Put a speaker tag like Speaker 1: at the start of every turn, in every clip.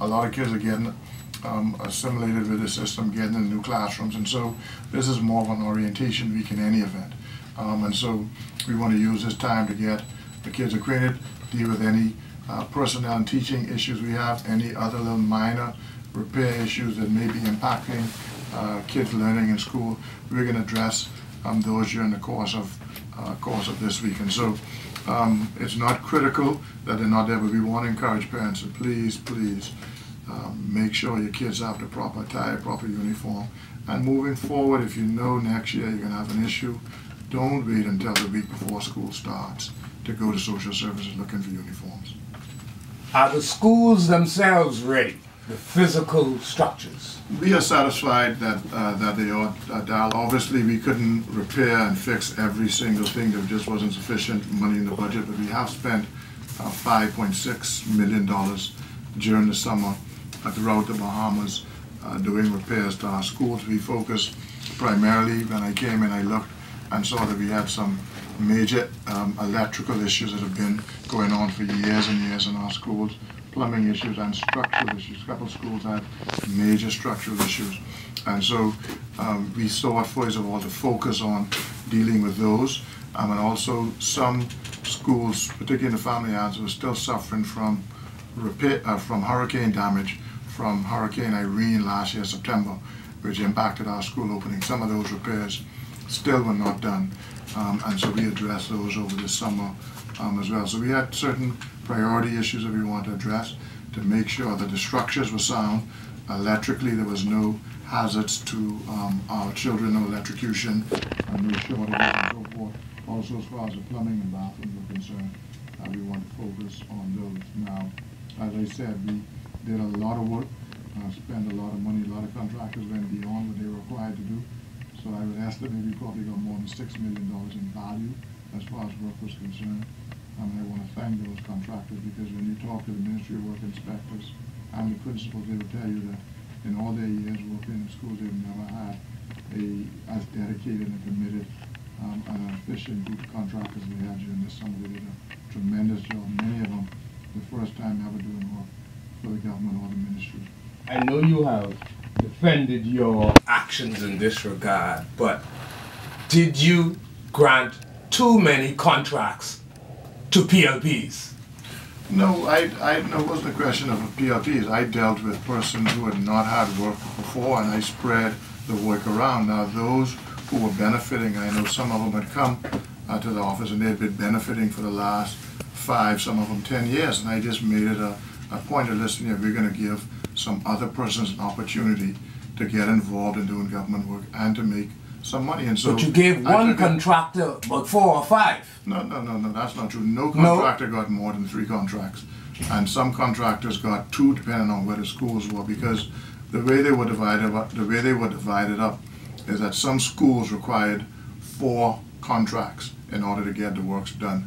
Speaker 1: a lot of kids are getting assimilated with the system, getting in new classrooms, and so this is more of an orientation week in any event. And so we want to use this time to get the kids acquainted, deal with any personnel and teaching issues we have, any other little minor repair issues that may be impacting kids learning in school. We're going to address those during the course of this week. And so it's not critical that they're not there, but we want to encourage parents to please make sure your kids have the proper attire, proper uniform. And moving forward, if you know next year you're going to have an issue, don't wait until the week before school starts to go to social services looking for uniforms.
Speaker 2: Are the schools themselves ready? The physical structures?
Speaker 1: We are satisfied that they are. Obviously, we couldn't repair and fix every single thing. There just wasn't sufficient money in the budget, but we have spent $5.6 million during the summer throughout the Bahamas doing repairs to our schools. We focused primarily, when I came in, I looked and saw that we had some major electrical issues that have been going on for years and years in our schools. Plumbing issues and structural issues. A couple of schools had major structural issues. And so we sought, first of all, to focus on dealing with those. And also some schools, particularly in the family islands, were still suffering from hurricane damage from Hurricane Irene last year, September, which impacted our school opening. Some of those repairs still were not done. And so we addressed those over this summer as well. So we had certain priority issues that we want to address to make sure that the structures were sound. Electrically, there was no hazards to our children, no electrocution, and no shortages and so forth. Also, as far as the plumbing and bathrooms were concerned, we want to focus on those. Now, as I said, we did a lot of work, spent a lot of money. A lot of contractors went beyond what they were required to do. So I would estimate we probably got more than $6 million in value as far as work was concerned. And I want to thank those contractors, because when you talk to the Ministry of Work inspectors and the principals, they will tell you that in all their years working in schools, they've never had as dedicated and committed and efficient group of contractors we had during this summer. They did a tremendous job. Many of them, the first time ever doing work for the government or the ministry.
Speaker 2: I know you have defended your actions in this regard, but did you grant too many contracts to PLPs?
Speaker 1: No, it wasn't a question of PLPs. I dealt with persons who had not had work before, and I spread the work around. Now, those who were benefiting, I know some of them had come to the office and they had been benefiting for the last 5, some of them 10 years, and I just made it a point of listening. We're going to give some other persons an opportunity to get involved in doing government work and to make some money. And so,
Speaker 2: but you gave one contractor about 4 or 5.
Speaker 1: No, that's not true. No contractor got more than 3 contracts. And some contractors got 2, depending on where the schools were, because the way they were divided up is that some schools required 4 contracts in order to get the works done,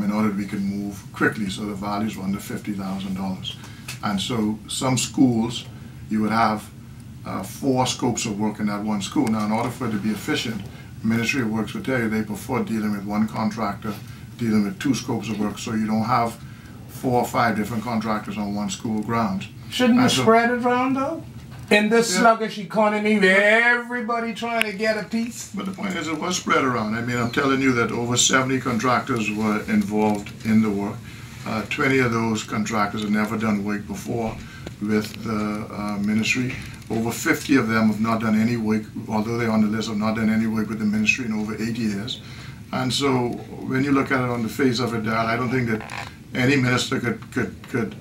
Speaker 1: in order that we could move quickly, so the values were under $50,000. And so some schools, you would have 4 scopes of work in that one school. Now, in order for it to be efficient, Ministry of Works would tell you they prefer dealing with one contractor, dealing with 2 scopes of work, so you don't have 4 or 5 different contractors on one school grounds.
Speaker 2: Shouldn't you spread it around, though? In this sluggish economy where everybody trying to get a piece?
Speaker 1: But the point is, it was spread around. I mean, I'm telling you that over 70 contractors were involved in the work. 20 of those contractors have never done work before with the ministry. Over 50 of them have not done any work, although they're on the list, have not done any work with the ministry in over 8 years. And so when you look at it on the face of it, Daryl, I don't think that any minister could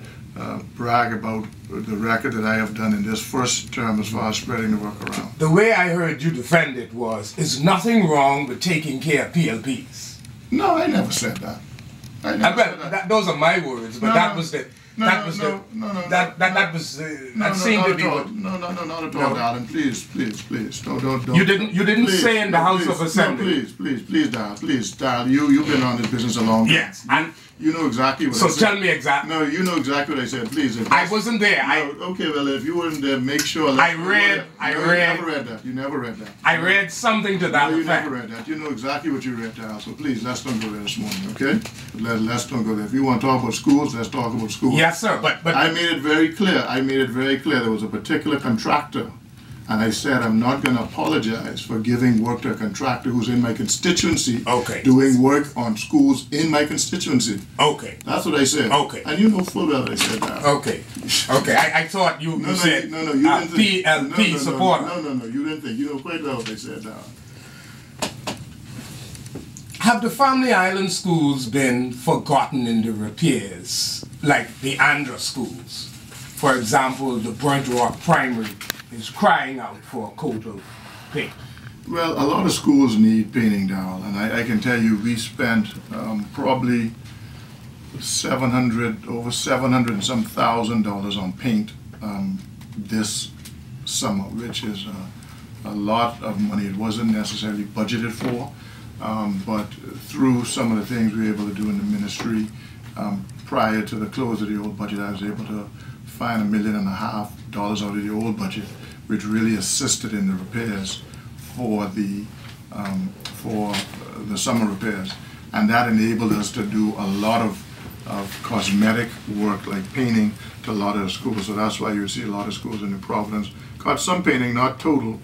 Speaker 1: brag about the record that I have done in this first term as far as spreading the work around.
Speaker 2: The way I heard you defend it was, is nothing wrong with taking care of PLPs?
Speaker 1: No, I never said that. I never said that.
Speaker 2: Those are my words, but that was the... That seemed to be what...
Speaker 1: No, not at all, darling. Please. Don't.
Speaker 2: You didn't say in the House of Assembly.
Speaker 1: No, please, Darryl. Please, Darryl. You've been on this business a long time.
Speaker 2: Yes, and
Speaker 1: You know exactly what I
Speaker 2: So
Speaker 1: said.
Speaker 2: tell me exactly.
Speaker 1: No, you know exactly what I said. Please.
Speaker 2: I wasn't there.
Speaker 1: Okay, well, if you weren't there, make sure.
Speaker 2: I read.
Speaker 1: You never read that. You never read that.
Speaker 2: I read something to that
Speaker 1: No, you
Speaker 2: effect.
Speaker 1: never read that. You know exactly what you read there. So please, let's don't go there this morning, okay? Let's don't go there. If you want to talk about schools, let's talk about schools.
Speaker 2: Yes, sir. But
Speaker 1: I made it very clear. There was a particular contractor, and I said I'm not going to apologize for giving work to a contractor who's in my constituency,
Speaker 2: Okay.
Speaker 1: doing work on schools in my constituency.
Speaker 2: Okay.
Speaker 1: That's what I said.
Speaker 2: Okay.
Speaker 1: And you know full well I said that.
Speaker 2: Okay. Okay. I thought you said
Speaker 1: no, you didn't think.
Speaker 2: PLP supporter.
Speaker 1: No, you didn't think. You know quite well what I said that.
Speaker 2: Have the Family Island schools been forgotten in the repairs, like the Andra schools? For example, the Burnt Rock Primary is crying out for a coat of paint.
Speaker 1: Well, a lot of schools need painting, Darold, and I can tell you we spent probably over $700 and some thousand on paint this summer, which is a lot of money. It wasn't necessarily budgeted for, but through some of the things we were able to do in the ministry prior to the close of the old budget, I was able to find $1.5 million out of the old budget, which really assisted in the repairs for the summer repairs, and that enabled us to do a lot of cosmetic work like painting to a lot of the schools. So that's why you see a lot of schools in New Providence got some painting, not total,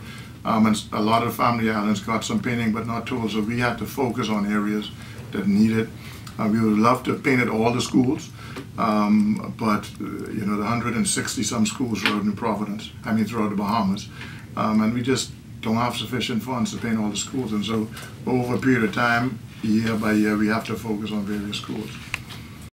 Speaker 1: and a lot of Family Islands got some painting, but not total. So we had to focus on areas that need it. We would love to have painted all the schools, but you know, the 160 some schools throughout New Providence, throughout the Bahamas, and we just don't have sufficient funds to paint all the schools. And so over a period of time, year by year, we have to focus on various schools.